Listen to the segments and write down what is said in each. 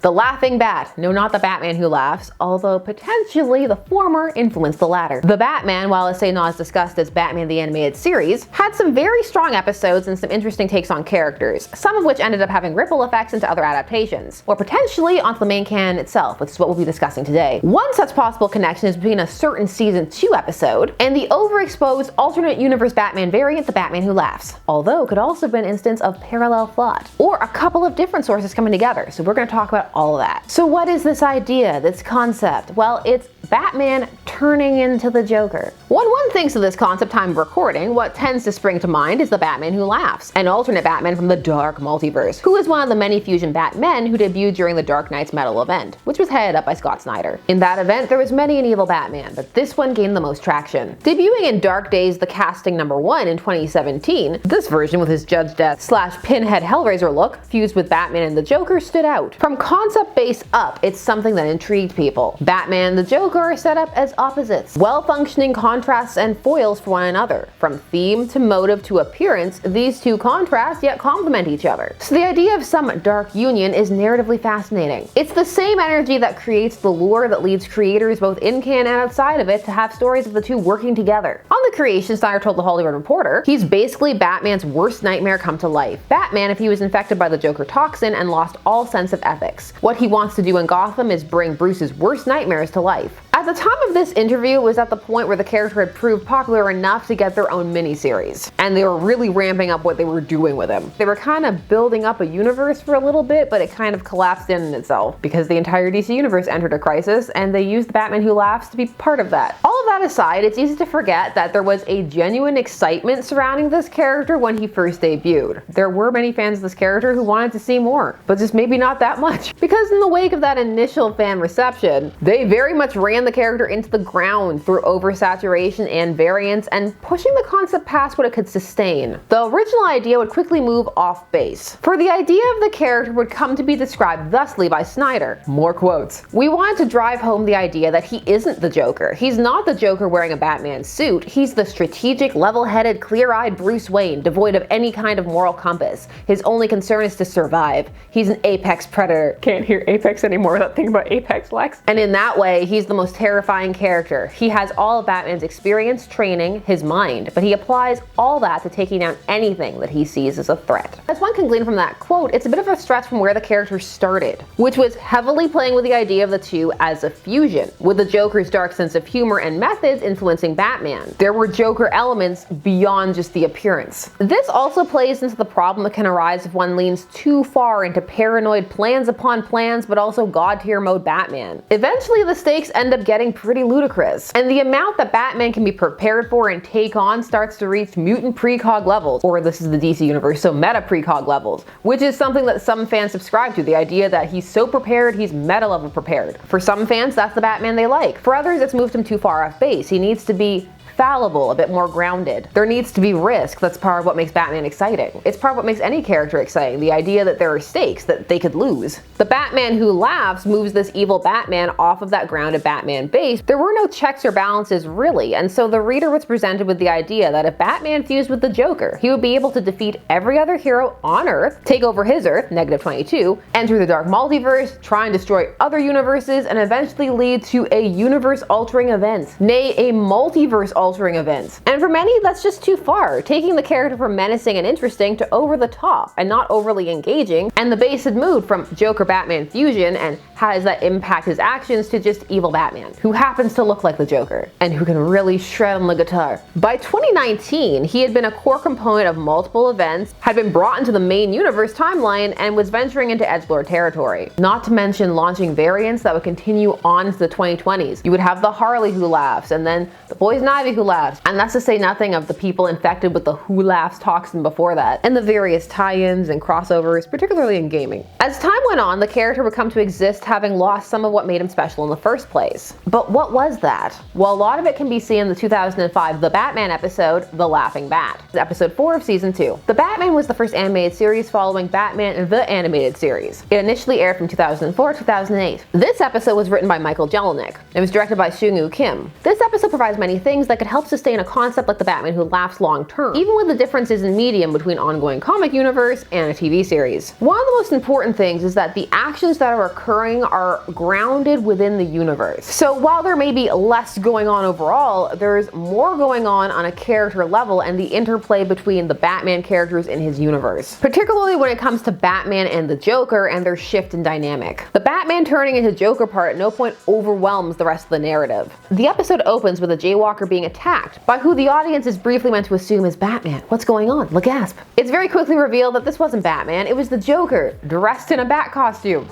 The Laughing Bat. No, not the Batman who laughs, although potentially the former influenced the latter. The Batman, while say not as discussed as Batman the Animated Series, had some very strong episodes and some interesting takes on characters, some of which ended up having ripple effects into other adaptations, or potentially onto the main canon itself, which is what we'll be discussing today. One such possible connection is between a certain Season 2 episode and the overexposed alternate universe Batman variant, the Batman Who Laughs, although it could also be an instance of parallel plot, or a couple of different sources coming together, so we're going to talk about all of that. So what is this idea, this concept? Well, it's Batman turning into the Joker. When one thinks of this concept time of recording, what tends to spring to mind is the Batman Who Laughs, an alternate Batman from the Dark Multiverse, who is one of the many Fusion Batmen who debuted during the Dark Knight's Metal event, which was headed up by Scott Snyder. In that event, there was many an evil Batman, but this one gained the most traction. Debuting in Dark Days the Casting #1 in 2017, this version with his Judge Death / Pinhead Hellraiser look, fused with Batman and the Joker, stood out. From concept base up, it's something that intrigued people. Batman and the Joker are set up as opposites, well-functioning contrasts and foils for one another. From theme to motive to appearance, these two contrast yet complement each other. So the idea of some dark union is narratively fascinating. It's the same energy that creates the lure that leads creators both in canon and outside of it to have stories of the two working together. On the creation, Snyder told the Hollywood Reporter, he's basically Batman's worst nightmare come to life. Batman if he was infected by the Joker toxin and lost all sense of ethics. What he wants to do in Gotham is bring Bruce's worst nightmares to life. At the time of this interview, it was at the point where the character had proved popular enough to get their own miniseries, and they were really ramping up what they were doing with him. They were kind of building up a universe for a little bit, but it kind of collapsed in itself because the entire DC universe entered a crisis, and they used the Batman Who Laughs to be part of that. All of that aside, it's easy to forget that there was a genuine excitement surrounding this character when he first debuted. There were many fans of this character who wanted to see more, but just maybe not that much. Because in the wake of that initial fan reception, they very much ran the character into the ground through oversaturation and variance and pushing the concept past what it could sustain. The original idea would quickly move off base, for the idea of the character would come to be described thusly by Snyder. More quotes. We wanted to drive home the idea that he isn't the Joker. He's not the Joker wearing a Batman suit. He's the strategic, level-headed, clear-eyed Bruce Wayne, devoid of any kind of moral compass. His only concern is to survive. He's an apex predator. Can't hear Apex anymore without thinking about Apex, Lex. And in that way, he's the most terrifying character. He has all of Batman's experience, training, his mind, but he applies all that to taking down anything that he sees as a threat. As one can glean from that quote, it's a bit of a stretch from where the character started, which was heavily playing with the idea of the two as a fusion, with the Joker's dark sense of humor and methods influencing Batman. There were Joker elements beyond just the appearance. This also plays into the problem that can arise if one leans too far into paranoid plans upon plans, but also god-tier mode Batman. Eventually, the stakes end up getting pretty ludicrous, and the amount that Batman can be prepared for and take on starts to reach mutant precog levels, or this is the DC universe, so meta precog levels, which is something that some fans subscribe to, the idea that he's so prepared, he's meta level prepared. For some fans, that's the Batman they like. For others, it's moved him too far off base. He needs to be fallible, a bit more grounded. There needs to be risk. That's part of what makes Batman exciting. It's part of what makes any character exciting, the idea that there are stakes, that they could lose. The Batman Who Laughs moves this evil Batman off of that grounded Batman base. There were no checks or balances really, and so the reader was presented with the idea that if Batman fused with the Joker, he would be able to defeat every other hero on Earth, take over his Earth, -22, enter the Dark Multiverse, try and destroy other universes, and eventually lead to a universe-altering event, nay, a multiverse-altering event. And for many, that's just too far, taking the character from menacing and interesting to over the top and not overly engaging, and the base had moved from Joker-Batman fusion and how does that impact his actions to just evil Batman, who happens to look like the Joker, and who can really shred on the guitar. By 2019, he had been a core component of multiple events, had been brought into the main universe timeline, and was venturing into edgelord territory. Not to mention launching variants that would continue on into the 2020s. You would have the Harley Who Laughs, and then the Poison Ivy Who Laughs, and that's to say nothing of the people infected with the Who Laughs toxin before that, and the various tie-ins and crossovers, particularly in gaming. As time went on, the character would come to exist having lost some of what made him special in the first place. But what was that? Well, a lot of it can be seen in the 2005 The Batman episode, The Laughing Bat, episode 4 of season 2. The Batman was the first animated series following Batman the Animated Series. It initially aired from 2004 to 2008. This episode was written by Michael Jelenic. It was directed by Seung-Woo Kim. This episode provides many things that it helps sustain a concept like the Batman Who Laughs long term, even with the differences in medium between ongoing comic universe and a TV series. One of the most important things is that the actions that are occurring are grounded within the universe. So while there may be less going on overall, there's more going on a character level and the interplay between the Batman characters in his universe. Particularly when it comes to Batman and the Joker and their shift in dynamic. The Batman turning into Joker part at no point overwhelms the rest of the narrative. The episode opens with a jaywalker being attacked by who the audience is briefly meant to assume is Batman. What's going on? Gasp. It's very quickly revealed that this wasn't Batman, it was the Joker, dressed in a bat costume.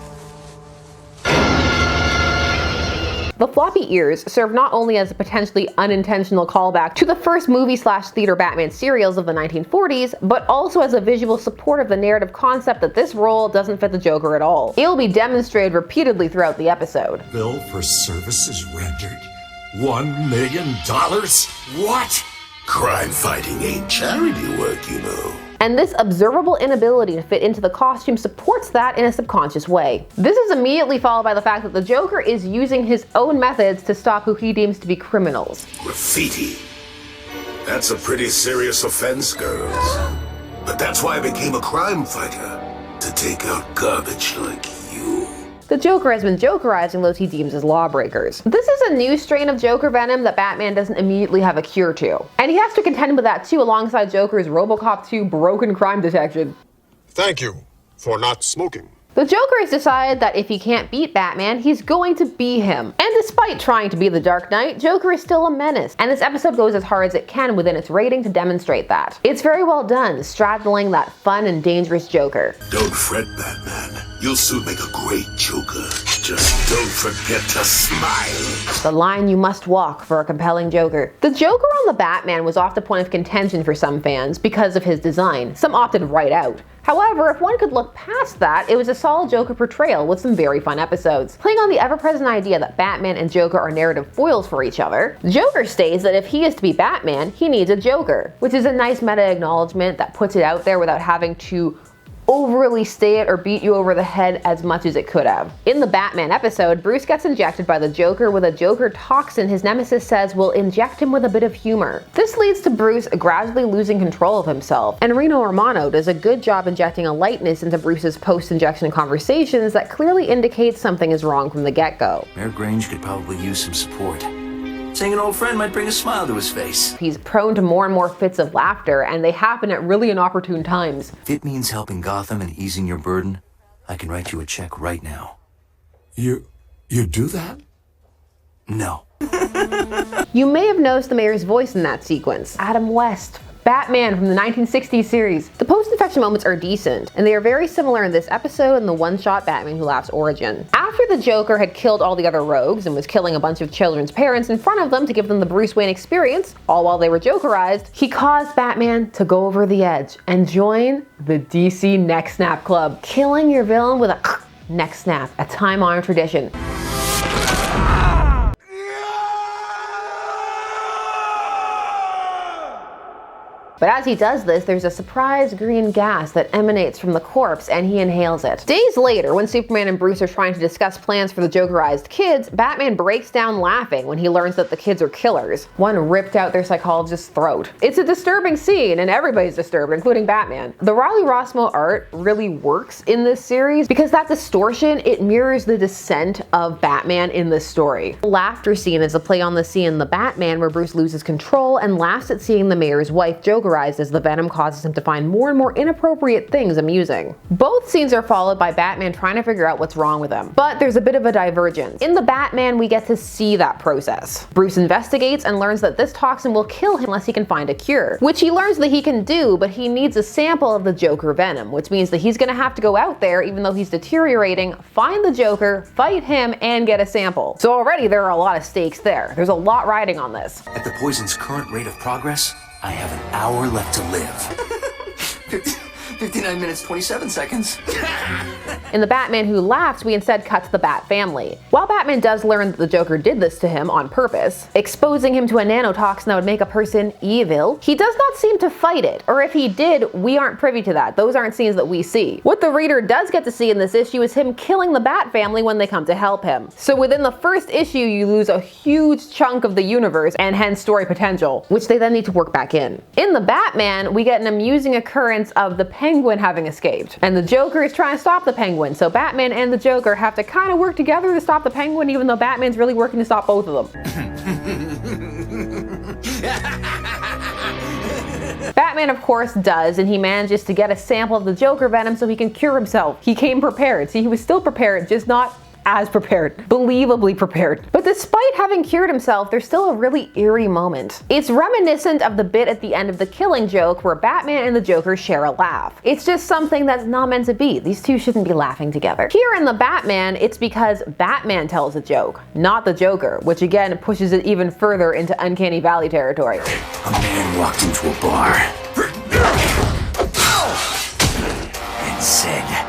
The floppy ears serve not only as a potentially unintentional callback to the first movie/theater Batman serials of the 1940s, but also as a visual support of the narrative concept that this role doesn't fit the Joker at all. It'll be demonstrated repeatedly throughout the episode. Bill for services rendered? $1 million? What? Crime fighting ain't charity work, you know. And this observable inability to fit into the costume supports that in a subconscious way. This is immediately followed by the fact that the Joker is using his own methods to stop who he deems to be criminals. Graffiti. That's a pretty serious offense, girls. But that's why I became a crime fighter. To take out garbage like you. The Joker has been Jokerizing those he deems as lawbreakers. This is a new strain of Joker venom that Batman doesn't immediately have a cure to. And he has to contend with that too alongside Joker's RoboCop 2 broken crime detection. Thank you for not smoking. The Joker has decided that if he can't beat Batman, he's going to be him. And despite trying to be the Dark Knight, Joker is still a menace. And this episode goes as hard as it can within its rating to demonstrate that. It's very well done, straddling that fun and dangerous Joker. Don't fret, Batman. You'll soon make a great Joker. Just don't forget to smile. The line you must walk for a compelling Joker. The Joker on the Batman was oft a point of contention for some fans because of his design. Some opted right out. However, if one could look past that, it was a solid Joker portrayal with some very fun episodes. Playing on the ever-present idea that Batman and Joker are narrative foils for each other, Joker states that if he is to be Batman, he needs a Joker, which is a nice meta-acknowledgement that puts it out there without having to overly say it or beat you over the head as much as it could have. In the Batman episode, Bruce gets injected by the Joker with a Joker toxin his nemesis says will inject him with a bit of humor. This leads to Bruce gradually losing control of himself, and Rino Romano does a good job injecting a lightness into Bruce's post-injection conversations that clearly indicates something is wrong from the get-go. Mayor Grange could probably use some support. Seeing an old friend might bring a smile to his face. He's prone to more and more fits of laughter, and they happen at really inopportune times. If it means helping Gotham and easing your burden, I can write you a check right now. You do that? No. You may have noticed the mayor's voice in that sequence. Adam West. Batman from the 1960s series. The post-infection moments are decent, and they are very similar in this episode and the one-shot Batman Who Laughs origin. After the Joker had killed all the other rogues and was killing a bunch of children's parents in front of them to give them the Bruce Wayne experience, all while they were Jokerized, he caused Batman to go over the edge and join the DC Neck Snap Club, killing your villain with a neck snap, a time-honored tradition. But as he does this, there's a surprise green gas that emanates from the corpse and he inhales it. Days later, when Superman and Bruce are trying to discuss plans for the Jokerized kids, Batman breaks down laughing when he learns that the kids are killers. One ripped out their psychologist's throat. It's a disturbing scene and everybody's disturbed, including Batman. The Riley Rossmo art really works in this series because that distortion, it mirrors the descent of Batman in this story. The laughter scene is a play on the scene in The Batman where Bruce loses control and laughs at seeing the mayor's wife Jokerized as the venom causes him to find more and more inappropriate things amusing. Both scenes are followed by Batman trying to figure out what's wrong with him, but there's a bit of a divergence. In The Batman, we get to see that process. Bruce investigates and learns that this toxin will kill him unless he can find a cure, which he learns that he can do, but he needs a sample of the Joker venom, which means that he's gonna have to go out there, even though he's deteriorating, find the Joker, fight him, and get a sample. So already there are a lot of stakes there. There's a lot riding on this. At the poison's current rate of progress, I have an hour left to live. 59 minutes, 27 seconds. In The Batman Who Laughs, we instead cut to the Bat family. While Batman does learn that the Joker did this to him on purpose, exposing him to a nanotoxin that would make a person evil, he does not seem to fight it. Or if he did, we aren't privy to that. Those aren't scenes that we see. What the reader does get to see in this issue is him killing the Bat family when they come to help him. So within the first issue, you lose a huge chunk of the universe and hence story potential, which they then need to work back in. In The Batman, we get an amusing occurrence of the Penguin having escaped, and the Joker is trying to stop the Penguin, so Batman and the Joker have to kind of work together to stop the Penguin, even though Batman's really working to stop both of them. Batman, of course, does, and he manages to get a sample of the Joker venom so he can cure himself. He came prepared. See, he was still prepared, just not as prepared. Believably prepared. But despite having cured himself, there's still a really eerie moment. It's reminiscent of the bit at the end of The Killing Joke where Batman and the Joker share a laugh. It's just something that's not meant to be. These two shouldn't be laughing together. Here in The Batman, it's because Batman tells a joke, not the Joker, which again pushes it even further into Uncanny Valley territory. A man walked into a bar and said,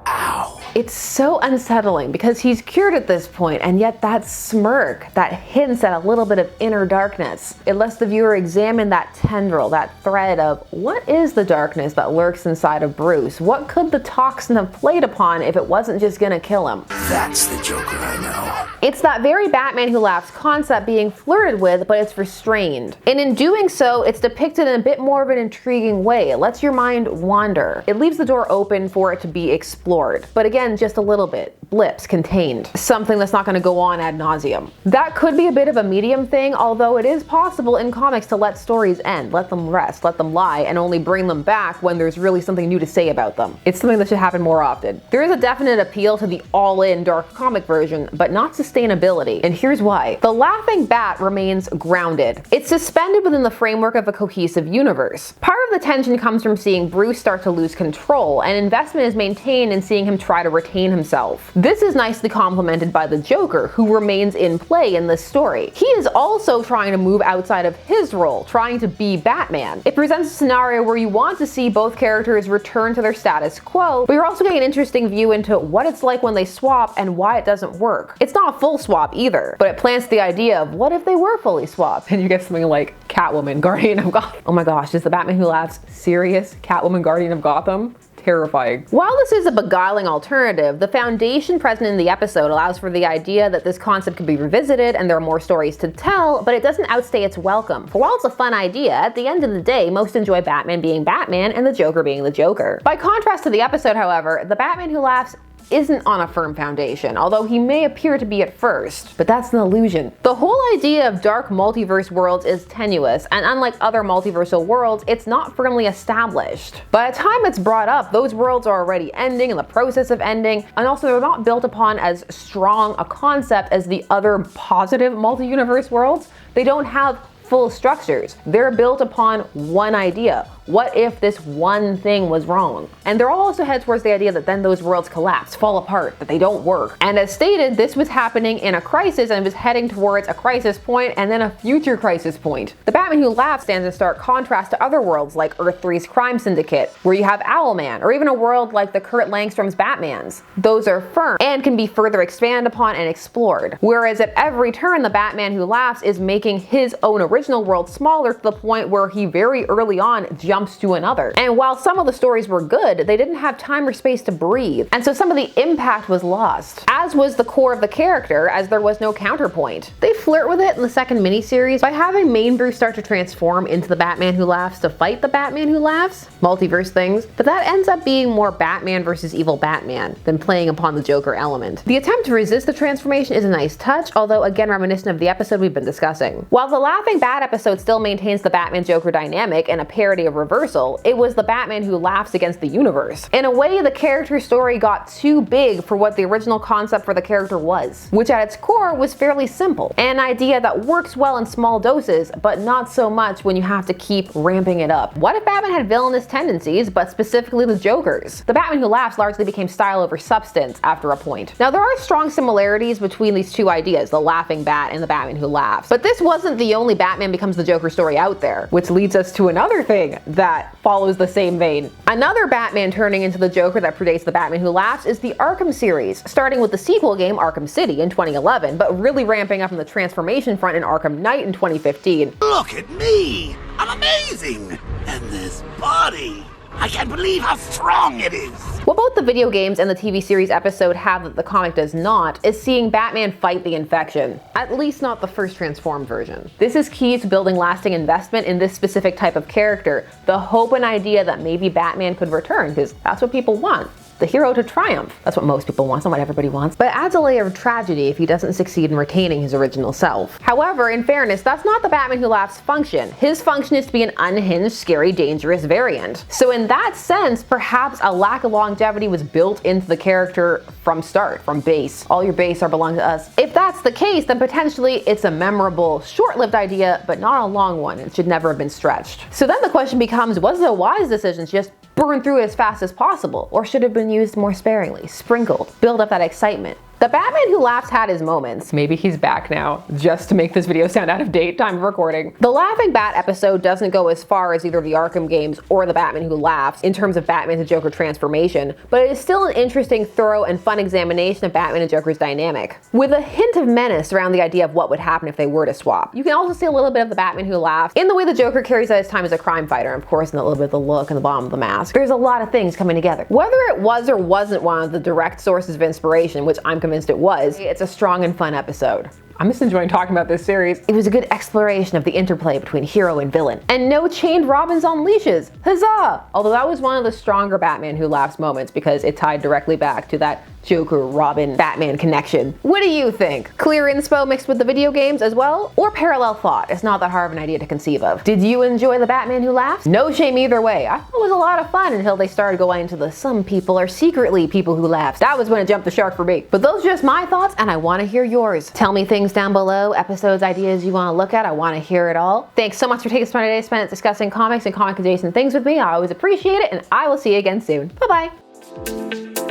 "Ow." It's so unsettling because he's cured at this point, and yet that smirk, that hints at a little bit of inner darkness. It lets the viewer examine that tendril, that thread of what is the darkness that lurks inside of Bruce? What could the toxin have played upon if it wasn't just gonna kill him? That's the Joker I know. It's that very Batman Who Laughs concept being flirted with, but it's restrained. And in doing so, it's depicted in a bit more of an intriguing way. It lets your mind wander. It leaves the door open for it to be explored. But again, just a little bit. Blips, contained. Something that's not going to go on ad nauseum. That could be a bit of a medium thing, although it is possible in comics to let stories end, let them rest, let them lie, and only bring them back when there's really something new to say about them. It's something that should happen more often. There is a definite appeal to the all-in dark comic version, but not sustainability. And here's why. The Laughing Bat remains grounded. It's suspended within the framework of a cohesive universe. Part of the tension comes from seeing Bruce start to lose control, and investment is maintained in seeing him try to retain himself. This is nicely complemented by the Joker, who remains in play in this story. He is also trying to move outside of his role, trying to be Batman. It presents a scenario where you want to see both characters return to their status quo, but you're also getting an interesting view into what it's like when they swap and why it doesn't work. It's not a full swap either, but it plants the idea of what if they were fully swapped? And you get something like Catwoman, Guardian of Gotham. Oh my gosh, is the Batman Who Laughs serious? Catwoman, Guardian of Gotham? Terrifying. While this is a beguiling alternative, the foundation present in the episode allows for the idea that this concept could be revisited and there are more stories to tell, but it doesn't outstay its welcome. For while it's a fun idea, at the end of the day, most enjoy Batman being Batman and the Joker being the Joker. By contrast to the episode, however, the Batman Who Laughs isn't on a firm foundation, although he may appear to be at first, but that's an illusion. The whole idea of dark multiverse worlds is tenuous, and unlike other multiversal worlds, it's not firmly established. By the time it's brought up, those worlds are already ending, in the process of ending, and also they're not built upon as strong a concept as the other positive multi-universe worlds. They don't have full structures. They're built upon one idea. What if this one thing was wrong? And they're all also head towards the idea that then those worlds collapse, fall apart, that they don't work. And as stated, this was happening in a crisis and was heading towards a crisis point and then a future crisis point. The Batman Who Laughs stands in stark contrast to other worlds like Earth 3's Crime Syndicate, where you have Owlman, or even a world like the Kurt Langstrom's Batmans. Those are firm and can be further expanded upon and explored. Whereas at every turn, the Batman Who Laughs is making his own original world smaller to the point where he very early on jumps to another. And while some of the stories were good, they didn't have time or space to breathe. And so some of the impact was lost, as was the core of the character, as there was no counterpoint. They flirt with it in the second miniseries by having main Bruce start to transform into the Batman Who Laughs to fight the Batman Who Laughs, multiverse things, but that ends up being more Batman versus evil Batman than playing upon the Joker element. The attempt to resist the transformation is a nice touch, although again reminiscent of the episode we've been discussing. While the Laughing Bat episode still maintains the Batman-Joker dynamic and a parody of reversal, it was the Batman who laughs against the universe. In a way, the character story got too big for what the original concept for the character was, which at its core was fairly simple. An idea that works well in small doses, but not so much when you have to keep ramping it up. What if Batman had villainous tendencies, but specifically the Joker's? The Batman Who Laughs largely became style over substance after a point. Now, there are strong similarities between these two ideas, the Laughing Bat and the Batman Who Laughs, but this wasn't the only Batman Batman becomes the Joker story out there, which leads us to another thing that follows the same vein. Another Batman turning into the Joker that predates the Batman Who Laughs is the Arkham series, starting with the sequel game Arkham City in 2011, but really ramping up on the transformation front in Arkham Knight in 2015. Look at me! I'm amazing! And this body! I can't believe how strong it is! What both the video games and the TV series episode have that the comic does not is seeing Batman fight the infection. At least not the first transformed version. This is key to building lasting investment in this specific type of character, the hope and idea that maybe Batman could return, because that's what people want. The hero to triumph. That's what most people want, it's not what everybody wants. But it adds a layer of tragedy if he doesn't succeed in retaining his original self. However, in fairness, that's not the Batman Who Laughs function. His function is to be an unhinged, scary, dangerous variant. So in that sense, perhaps a lack of longevity was built into the character from start, from base. All your base are belong to us. If that's the case, then potentially it's a memorable, short-lived idea, but not a long one. It should never have been stretched. So then the question becomes, was it a wise decision to just burn through it as fast as possible, or should it have been used more sparingly, sprinkled, build up that excitement? The Batman Who Laughs had his moments. Maybe he's back now, just to make this video sound out of date, time of recording. The Laughing Bat episode doesn't go as far as either the Arkham games or the Batman Who Laughs in terms of Batman to Joker transformation, but it is still an interesting, thorough, and fun examination of Batman and Joker's dynamic, with a hint of menace around the idea of what would happen if they were to swap. You can also see a little bit of the Batman Who Laughs in the way the Joker carries out his time as a crime fighter, and of course in a little bit of the look and the bottom of the mask. There's a lot of things coming together. Whether it was or wasn't one of the direct sources of inspiration, which I'm convinced it was, it's a strong and fun episode. I'm just enjoying talking about this series. It was a good exploration of the interplay between hero and villain. And no chained Robins on leashes. Huzzah! Although that was one of the stronger Batman Who Laughs moments because it tied directly back to that Joker, Robin, Batman connection. What do you think? Clear inspo mixed with the video games as well? Or parallel thought? It's not that hard of an idea to conceive of. Did you enjoy the Batman Who Laughs? No shame either way. I thought it was a lot of fun until they started going into the some people are secretly people who laughs. That was when it jumped the shark for me. But those are just my thoughts and I want to hear yours. Tell me things down below, episodes, ideas you want to look at. I want to hear it all. Thanks so much for taking 20 days spent discussing comics and comic adjacent things with me. I always appreciate it and I will see you again soon. Bye bye.